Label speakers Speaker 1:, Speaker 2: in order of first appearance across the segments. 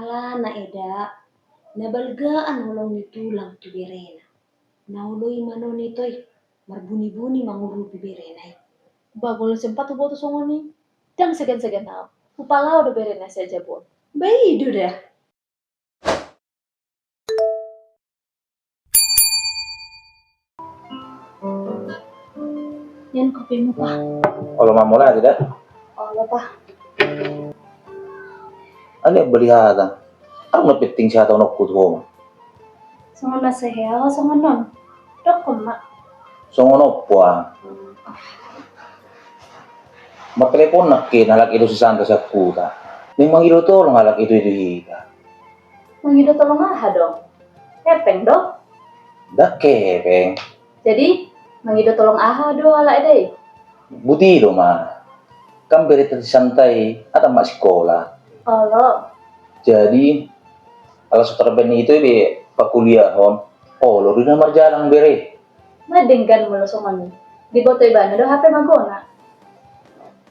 Speaker 1: Alana eda, nabalgaan ulong ni tulang tu berena. Nauloi mano nitoy, marbuni-buni manguru tu berenay.
Speaker 2: Bagol sempat ubo tu songoni. Dang segan-segan na. Upalaw do bere na saja bon.
Speaker 1: Baido dah.
Speaker 2: Yan kopi mo pa.
Speaker 3: Kalau mamula tidak,
Speaker 2: Wala pa.
Speaker 3: ano yung balihada? Ang napiting siya ito nakukut mo.
Speaker 2: Songon na sa hea ako songon nun. Dok ko ma.
Speaker 3: So ngono po Matelefon na nalag ito si Santa sa kuta. May mangilo to, nalag ito hika.
Speaker 2: Mangido tolong aha dong. Kepeng dok.
Speaker 3: Da kepeng.
Speaker 2: Jadi, mangido tolong aha do ala ede.
Speaker 3: Buti do ma. Kambere si santai atau mak sekolah.
Speaker 2: Olo.
Speaker 3: Jadi, alas terben itu be pakuliahon. Oh, lo dina marjalang bere.
Speaker 2: Madenggan mo lo songon ni. Di botoy ba na do HP magona.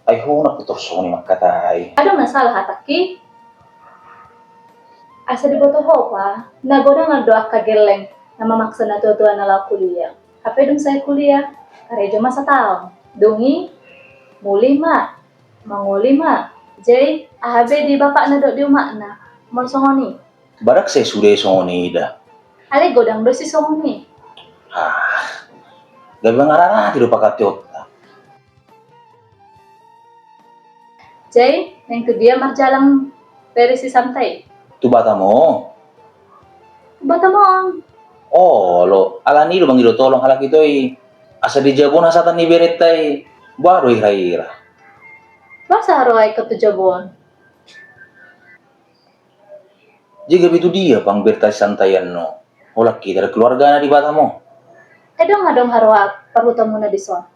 Speaker 3: Ay ho na putorso ni makatay.
Speaker 2: Ada masalah hataki? Asa di boto ho pa. Nagoda nga doa kageleng na mamaksa na tuwa na lang kuliah. HP dong saya kuliah. Karejo masa taon. Dungi. Muli ma. Manguli ma. Jay, ahabe di bapak na do di umak na. Mol songoni.
Speaker 3: Barak saya sudah songoni ida.
Speaker 2: Ale godang do si songoni.
Speaker 3: Gabi ngarana tido pakatiot.
Speaker 2: Jay, neng tu dia marjalang dari si santai.
Speaker 3: Tu bata mo.
Speaker 2: Bata mo ang.
Speaker 3: Oh, lo alani lo mangilo tolong halak itu asa di Jabon asatan ni beretai baru ira.
Speaker 2: Basa haroy katujabon.
Speaker 3: Jika itu dia pang bertai santayan no. Olak kita dari keluarga na di bata mo.
Speaker 2: Edong adong haroa perhutamu na dison.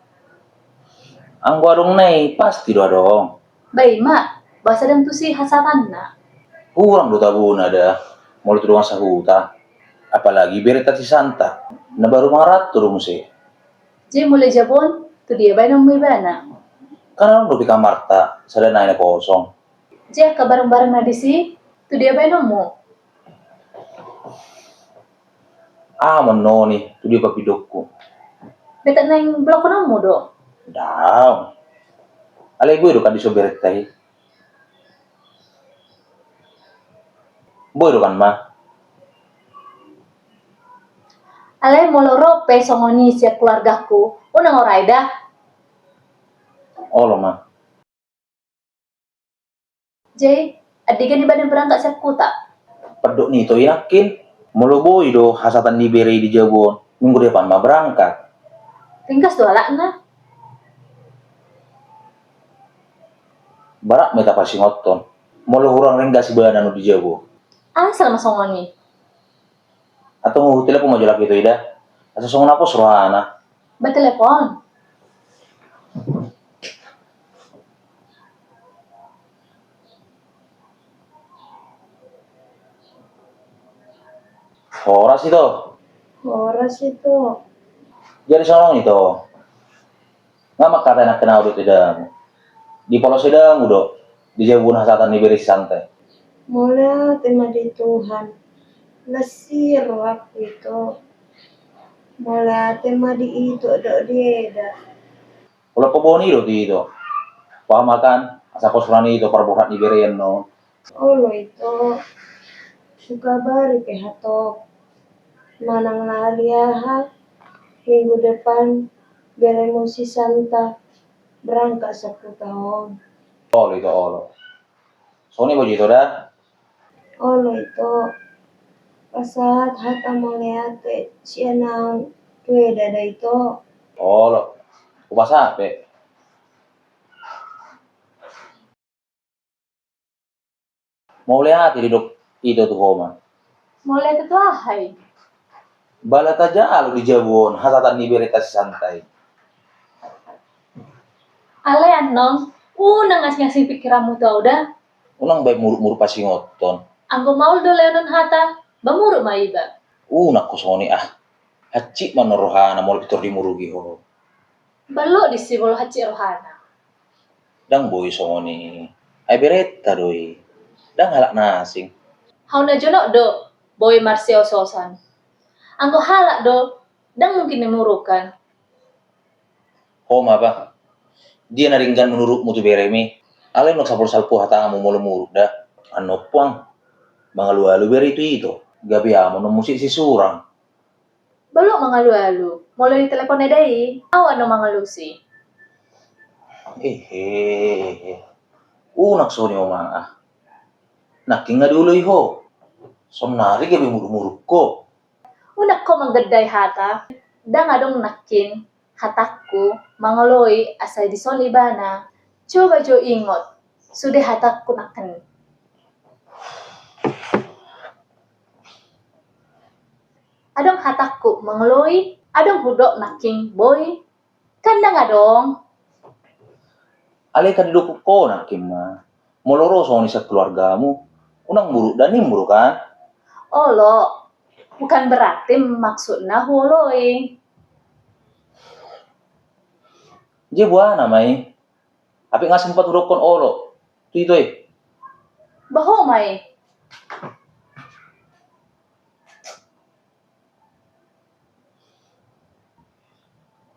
Speaker 3: Ang warung nai pasti do dong.
Speaker 2: Bayi mak, basa dan tu si hasatan na.
Speaker 3: Kurang do tabun ada. Mulut doang sahuta. Apalagi berita si Santa. Na baru mangarat turun si.
Speaker 2: Jay mulai jabon, tu dia bayi nang bana.
Speaker 3: Karena lo di kamar ta, sada na kosong.
Speaker 2: Jay ka bareng-bareng na di si, tu dia bayi nang mo.
Speaker 3: Mono ni, tu dia papidokku.
Speaker 2: Dekat nang blok nang mo do.
Speaker 3: Daw. Alay gue do kan di soberetai. Boy do kan ma.
Speaker 2: Alay moloro pe songoni siya keluargaku. Unang oray dah.
Speaker 3: Oh lo ma.
Speaker 2: Jay, adigan ni badan berangkat siya kuta.
Speaker 3: Pedok nih to yakin. Mulu boy do hasatan di beri di Jabon. Minggu depan mah berangkat.
Speaker 2: Ringkas do alak na.
Speaker 3: Barak meta pasi ngoton. Mulu hurang ringgas badan di Jabon.
Speaker 2: Asal mas songoni.
Speaker 3: Atau mau telepon maju lagi itu ida. Asa songon apa suruhana.
Speaker 2: Ba telepon.
Speaker 3: Horas itu.
Speaker 1: Horas itu.
Speaker 3: Jadi sonong itu. Ngama kata nak kenal do tidak. Di polos sedang udah. Di Jabon hasatan di beri santai.
Speaker 1: Mula tema di Tuhan. Lesir waktu itu. Mula tema di itu do dieda.
Speaker 3: Kalau keboni do di itu. Paham makan. Asa kosurani itu perbuhat di berian no.
Speaker 1: Olo itu. Suka bari kehatok. Manang laliaha. Minggu depan. Beremu si Santa. Berangkat 10 tahun.
Speaker 3: Olo itu olo. Soni baju itu dah.
Speaker 1: Olo itu. Pasat hata maleate. Siya nang kue dada itu.
Speaker 3: Olo. Kupas HP. Mau lihat di dok itu tuh Homa.
Speaker 2: Mulai itu ahai.
Speaker 3: Balat aja alu di Jabon, hasatan di berita santai.
Speaker 2: Ale anong, unang ngasih pikiranmu tau dah.
Speaker 3: Unang baik muruk-muruk pasi ngoton.
Speaker 2: Anggo maul do leonon hata, bamuruk maiba.
Speaker 3: Nak kusoni Haci manorohana mau pitor di murugi ho.
Speaker 2: Balok di si bolo haci rohana.
Speaker 3: Dang boy songoni. Ay bereta doi. Dang halak nasing.
Speaker 2: Hauna jonok do, boy Marsio sosan. Angko halak do, dang mungkin memurukan.
Speaker 3: Homa apa? Dia naringgan menurutmu tu beremi. Ale nok sapul salpu hatamu mulu dah. Ano puang. Mangalu-alu beri itu. Gabi amo no musik si surang.
Speaker 2: Belum mangalu-alu, mulai di telepon edai, awan no mangalusi.
Speaker 3: Unak so ni oma ah. Naking nga diuloy ho. Somnari gabi muruk-muruk ko.
Speaker 2: Unak ko manggedai hata, dang adong nakin, hatakku, mangaloi asal di solibana. Coba jo ingot, sudah hatakku naken. Adong hatakku mangaloi, adong hudok naking boy. Kandang adong.
Speaker 3: Ale ka didukuk ko nakim ma. Moloro so ni sa keluargamu. Unang buruk dan nimburu kan?
Speaker 2: Olo, bukan berarti maksudnya holoi.
Speaker 3: Je buah namai. Api nga sempat urok kon olo. Tu itu.
Speaker 2: Baho mai,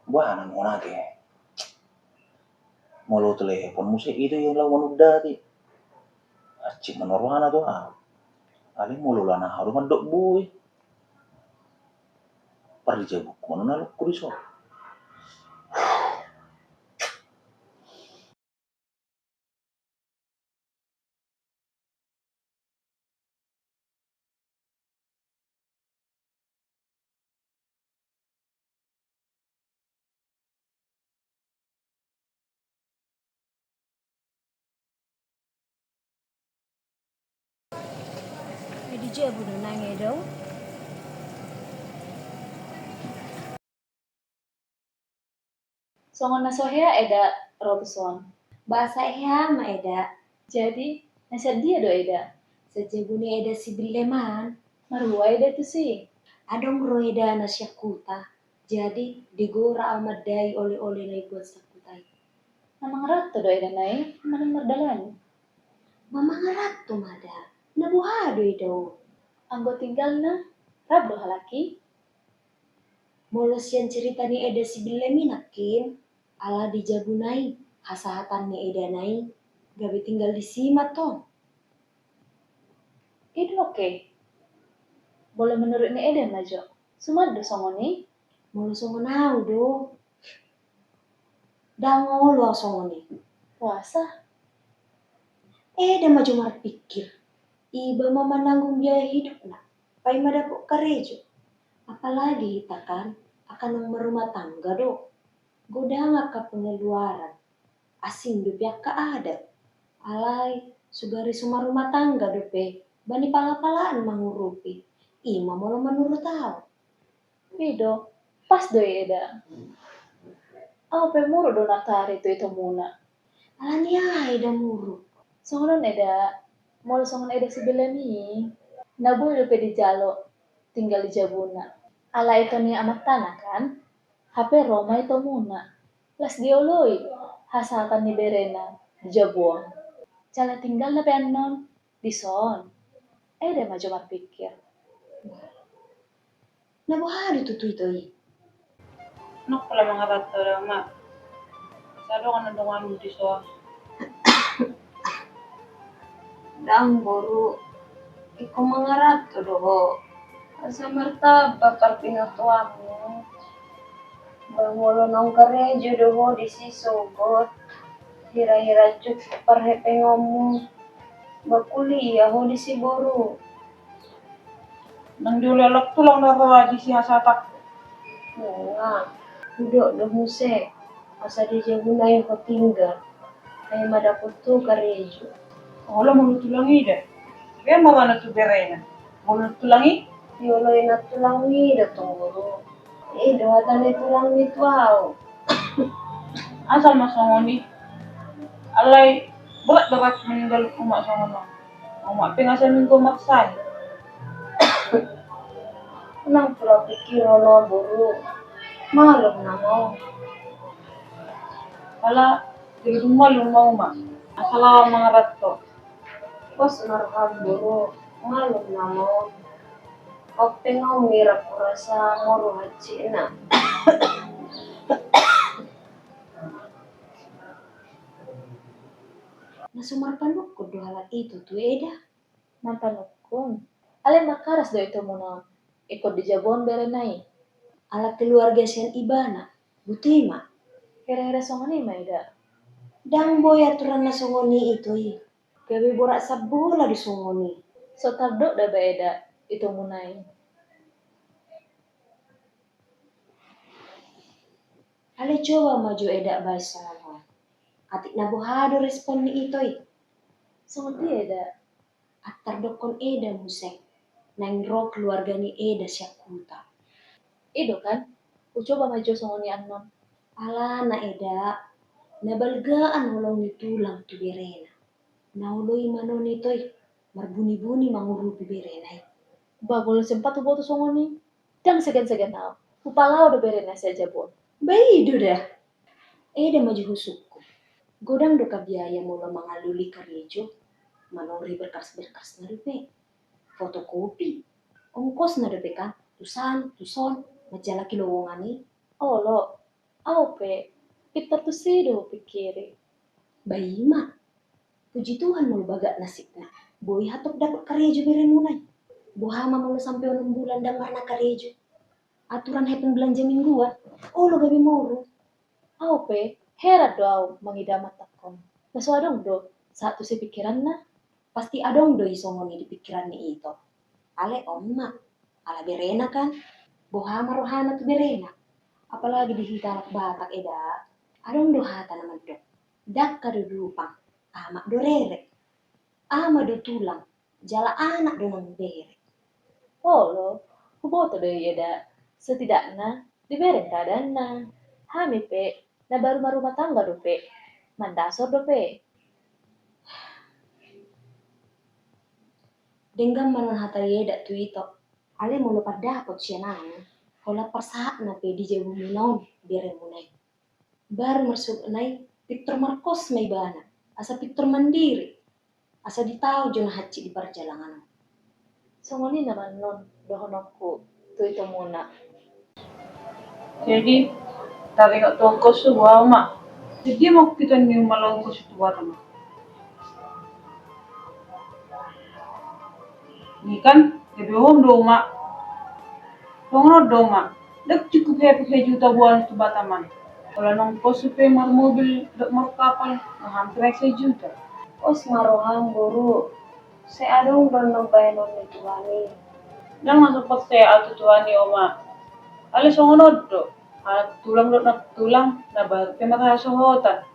Speaker 3: Buah nan mo nake. Molo telepon musik itu yang lawan udah ti. Acik menorwana tu ah. Ale molo lana haru mandok bui. Pardi jabuk kono na lu kuriso.
Speaker 1: Di Jabu do nange do.
Speaker 2: songon nasohea eda rotuson.
Speaker 1: Bahasa eha ma eda.
Speaker 2: Jadi, nasihat dia do eda.
Speaker 1: Sejabuni eda si bileman.
Speaker 2: Marua eda tu sih.
Speaker 1: Adong roeda na syakuta. Jadi digora amadai oleh-oleh na buat sakutai.
Speaker 2: Namang rato do eda nai, manang mardalan.
Speaker 1: Mamangarat to mada. Nabuhado idaw.
Speaker 2: Anggo tinggal na, rab do halaki.
Speaker 1: Molos yan cerita ni eda si bileminakin. Ala di jabunai. Hasahatan ni eda nai. Gabi tinggal di sima to.
Speaker 2: Itu oke. Boleh menurut ni eda majo. Sumad do songoni.
Speaker 1: Molos songonau do. Dangolo songoni.
Speaker 2: Puasa.
Speaker 1: Eda maju marpikir. Iba mama nanggung biaya hidup na. Pai madapok karejo. Apalagi kita kan akan ang merumah tangga do. Godang ka pengeluaran. Asing do pihak ka adat. Alay, sugari suma rumah tangga do pe. Bani pala-palaan mangurupi. Ima molo menurut tau.
Speaker 2: Ido, pas do eda. Au pe muru do natari itu muna.
Speaker 1: Alani ay da muru.
Speaker 2: Songon eda, molo songon eda sebelani. Nabu do pe di jalo, tinggal di jabuna. Ala itu ni amat tanah kan? HP Roma itu muna. Las dioloi, hasalkan ni berena, di jabuan. Jala tinggal na pe anon, di son. Eda maju marpikir.
Speaker 1: Nabuhado tutu ito
Speaker 4: Nok pala mga rato lang ma. Sado ka na dungan mo di so.
Speaker 1: Dang boru. Iko mangarap to do. Asa martaba par pinutuan mo. Bangolo nong karejo do di sisogod. Hira-hira juk par hepengom mo. Bakuliah ho di Siburu.
Speaker 4: Nang diulalak tulang na rawa di siya sa tak.
Speaker 1: Nga. Duduk do huse. Asa di jabuna yung katinggal. Ay madapot to karejo.
Speaker 4: Wala mo tulangi de. Kaya mga natuberena. Mo tulangi?
Speaker 1: Yoloy na tulangi da tunguro. Dohatan itu lang nito aw.
Speaker 4: Asal masongon ni. Alay, berat meninggal umak songon mo. Umak pingasal minggu maksan.
Speaker 1: Nang pula pikir no buru. Malum na mo.
Speaker 4: Wala, di lumang umak. Asal mga rato.
Speaker 1: Pas narham buru. Malum mau ope ngomira kurasa ngoro hacina. Nasumar panuk ko halat itu tuh Eda.
Speaker 2: Mampanukun. Ale makaras do itu muna. Ikut di jabon berenai.
Speaker 1: Ala keluarga sian ibana. Butima.
Speaker 2: Kira-kira songoni maida.
Speaker 1: Dang boy aturan na songoni itu Gabi borak sabola di songoni.
Speaker 2: So tabdo da baeda itu munai.
Speaker 1: Ale coba maju Eda bahas songono. Atik na bohado respon ni itu
Speaker 2: Songon dia da.
Speaker 1: Atar dokon Eda musek. Nang ro keluarga ni Eda siak kuta.
Speaker 2: Ido kan? Ucoba maju songoni anon.
Speaker 1: Ala na Eda. Nabalgaan ulong ni tulang tu berena. Nauloi manon ito Marbuni-buni mangurupi berena
Speaker 2: Bagol sempat ubo tu songoni. Dang segan-segan nao. Upalau do berena sa jabon.
Speaker 1: Baido dah. Eda maju husukku. Godang doka biaya mula mangaluli karejo. Manori berkas-berkas na rupe. Fotokopi. Ongkos na rupe kan. Tuson. Majalah kilowongan ni.
Speaker 2: Oh lo. Aupe. Pitar tu sido pikiri.
Speaker 1: Bayi ma. Puji Tuhan mulu baga nasib na. Boy hatok dapat karejo beren munay. Buhama mulu sampai 6 bulan damar na karejo. Aturan hepen belanja mingguan. Oh lo gabi moro.
Speaker 2: Aupe. Herat do au mangidamat takon. Nasuadong do. Saat tu si pikiran na.
Speaker 1: Pasti adong doi songoni di pikiran ni itu. Ale oma. Ala berena kan. Bohama rohana tu berena. Apalagi di hitalak batak Eda. Adong do hata naman do. Dak kado dupang. Amak do rere. Ama do tulang. Jala anak do nang bere.
Speaker 2: Oh lo. Kuboto do yeda. Setidaknya diberen keadaan na. Hami pe. Na baru rumah tangga do pe. Mandasor do pe.
Speaker 1: Denggam manon hata Eda tu itu. Ale mau lepas dapot siya nang. Kola persaat na pe di jauh minon. Bere munay. Baru masuk nai. Piktor Marcos may bana. Asa piktor mandiri. Asa ditahu jona haci di perjalanan.
Speaker 2: Songoni naman non. Dohonokku. Tu itu muna.
Speaker 4: Jadi, tarik kat tongkos tu buah mak. Jadi mau kita ni malang ko situ buat mak. Ni kan, jadi do mak. Dong do mak. Dak cukup happy juta buat tu bataman. Kalau nong pos pe mar mobil, dak mar kapal, hampir 1 juta.
Speaker 1: Os marohang guru. Saya adong dono bayanon ni tuani.
Speaker 4: Jangan sempat saya atu tuani oma. Ale songonod do. Tulang do na tulang na baru pe makasohotan.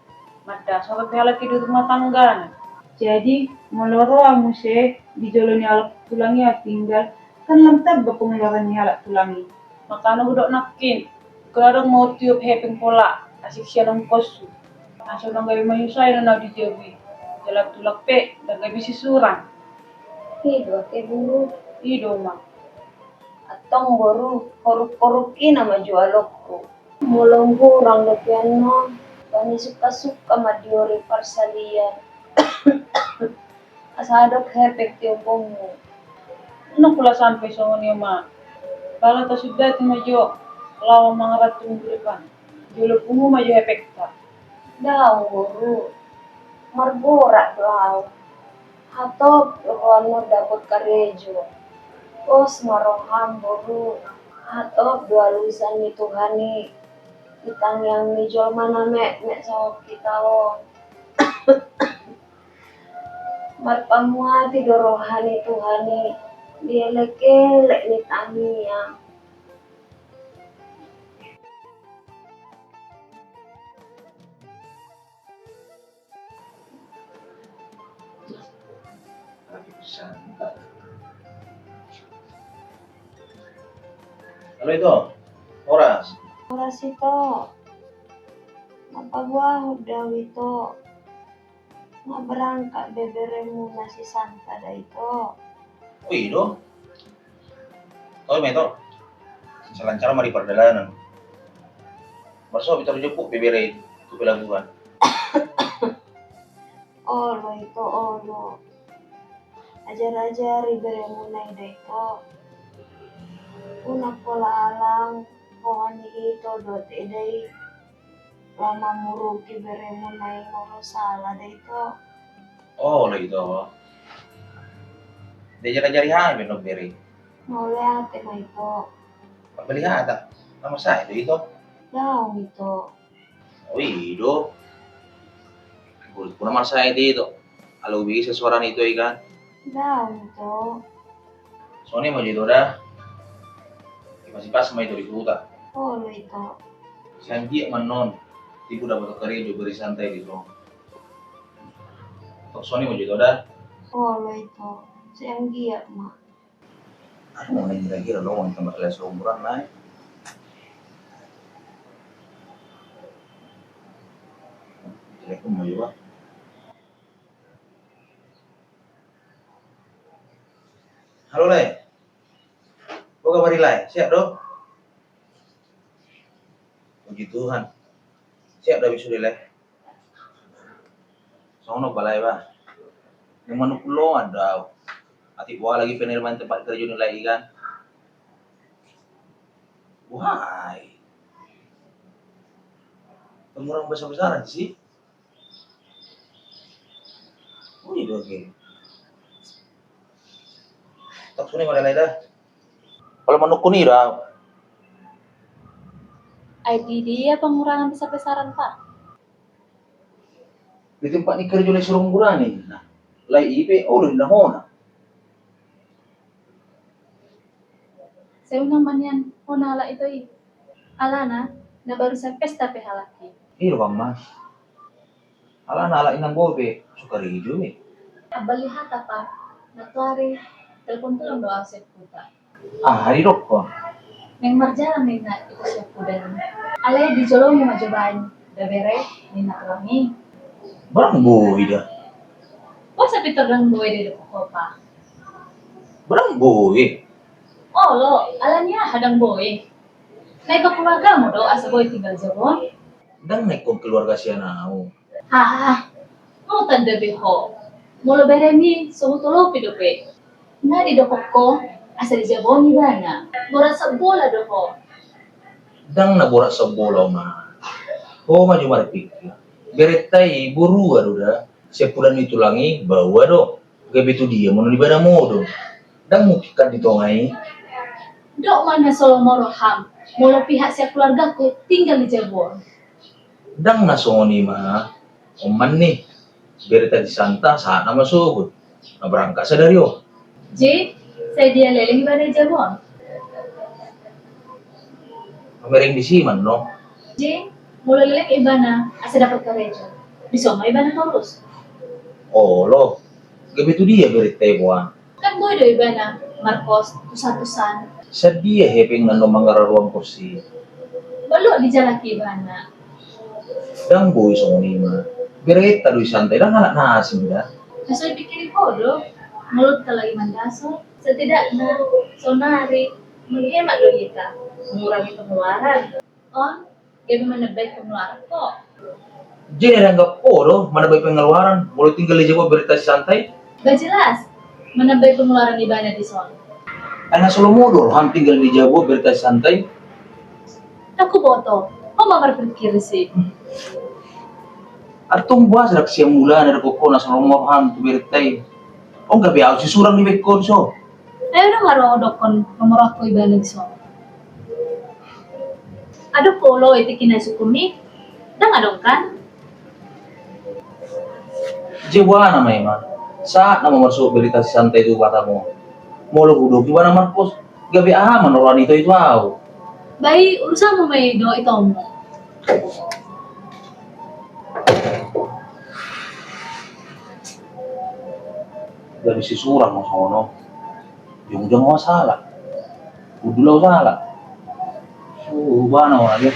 Speaker 4: Mada sobat pe halaki di rumah tangga. Jadi meloro amuse di joloni alat tulangnya tinggal kan lantar pengeluaran alat tulangi. Makanya udah nakin. Kalau mau tiup hepeng pola asik siya ng kosu. Asal nang gabi mayusay na di jawi. Jalap tulak pe, nang gabi sisuran.
Speaker 1: Hido ke guru.
Speaker 4: Ido mak.
Speaker 1: Atong guru. Koruk-korukin nama jualokku. Mulong kurang lepian mo. Kani suka-suka madiori parsalian. Asadok hepek tiupomu.
Speaker 4: Ano pula sampai songon niya mak? Bala ta sudah ti majo. Lawan mga ratong depan. Julo pumu majo hepekta.
Speaker 1: Daw guru. Marborak daw. Hatop ano dapat karejo. Os maroham guru. Hatop dua lusan ni Tuhani. Kitang yang ni jual mana mek sa kita o. Marpamuati dorohani Tuhani. Dia leke-lek ni tangnya.
Speaker 3: Halo itu, Horas.
Speaker 1: Oras ito. Mapagwa daw ito. Nga berangkat bebere muna si Santa da ito.
Speaker 3: Wih, do. Kau meto. Selancar mari perjalanan. Berso bitar jepuk bebere itu pelabuhan.
Speaker 1: Olo ito, olo. ajar-ajari beremunai deko. Una pola alang pohon itu dot edai lama muruki beremunai ngolo salah deko.
Speaker 3: Oh, lah itu. Diajar-ajari hai benog beri.
Speaker 1: Ngole ate mai to.
Speaker 3: Pabili hata. Nama saya itu.
Speaker 1: Daung itu.
Speaker 3: Oh, itu. Kulit pun nama saya itu. Kalau bisa suara itu ikan.
Speaker 1: Daung itu.
Speaker 3: Soalnya mau jadi dah. Masih pas sama itu di hutan.
Speaker 1: Oh lo itu.
Speaker 3: Sanji manon. Tipu dapat kerja juga beri santai di sana. Tok Sony mau jadi dah.
Speaker 1: Oh lo itu. Sayang dia mak.
Speaker 3: Aku mau nanya kira-kira lo mau tambah kelas umuran naik. Telepon mau juga. Halo Le. Kau kabari Le? Siap dong? Puji Tuhan. Siap dah bisu Le. Sono balai ba. Yang mana pulau ada. Ati buah lagi penerimaan tempat kerja nilai ikan. Wahai. Pengurang besar-besaran sih. Oh iya oke. Tak suni mana dah. Kalau menukuni dah.
Speaker 2: ID dia pengurangan besar-besaran Pak.
Speaker 3: Di tempat ni kerja ni suruh mengurangi. Nah, lai IP udah dah hona.
Speaker 2: Saya namanya honala itu alana na baru saya pesta pehalaki.
Speaker 3: Iya bang mas. Alah nala inang bobe suka rijo ni.
Speaker 2: Abali hata Pak. Natuari telepon tulang doa saya puta.
Speaker 3: Ah hari rokok.
Speaker 2: Neng marjana minna itu saya pudan. Alay di jolong mo majubain. Dabere minna kami.
Speaker 3: Barang boy dah.
Speaker 2: O sa pitorang buhay di ko pa.
Speaker 3: Barang boy.
Speaker 2: Oh lo, alam niya hadang buhay. Naikapumaga mo do asa boy tinggal jabon.
Speaker 3: Dan naik kong keluarga siya nao.
Speaker 2: Ha, mo tanda biho. Molo beremi sumutulo pidope. Na di dokok ko asa di jabon ni bana. Mura sa bola do ko.
Speaker 3: Dan naborak sa bola ma. Oh maju mari pikir. Beretai buru aduda. Siya pulan itu langi bawa do. Gabi itu dia mau di bana modo. Dan mukikan ditongai.
Speaker 2: Dok mana solo moro ham. Molo pihak siya keluarga ko tinggal di jabon.
Speaker 3: Dan nasoni ma. Oman nih. Berita di Santa saat nama sugut. Nah berangkat sadari oh.
Speaker 2: J, saya dia leleng ibadah jabon.
Speaker 3: Mereng di siman no.
Speaker 2: J, mula leleng ibana asa dapat karejo. Bisa may ibana terus.
Speaker 3: Oh lo. Gabi itu dia berita buan.
Speaker 2: Kan boy do ibana Marcos tusan-tusan.
Speaker 3: Sedia heping nano mangara ruang kursi.
Speaker 2: Balu di jalaki ibana.
Speaker 3: Dan boy songoni ma. Berita do santai dan anak nasim dah.
Speaker 2: Kasoy pikirin ko do. Mulut talagi mandaso. Setidaknya sonari menghemat do kita. Mengurangi pengeluaran. On, gabi menebak pengeluaran kok.
Speaker 3: Jadi anggap do mana baik pengeluaran. Boleh tinggal di Jawa berita santai.
Speaker 2: Gak jelas. Menambah pengeluaran ibana di son.
Speaker 3: Anak solo modal ham tinggal di Jawa berita santai.
Speaker 2: Aku boto. Oh mama berpikir sih.
Speaker 3: Atong buas rak siya mula na ko na solo mo ham tu berita. Oh gak biaw si surang ni bekon so.
Speaker 2: Ayo dong ngaro dokon nomor aku ibana di son. Aduh polo itu kinasukumi. Dang adong kan?
Speaker 3: Jawa na may ma. Saat na masuk berita santai itu batamu. Molo hudok iba na Marcos. Gabi aman orang itu aw.
Speaker 2: Bayi urusan mo may do ito mo.
Speaker 3: Gabi si surang mo sono. Yung jang salah. Udulaw salah. So, ba na wala.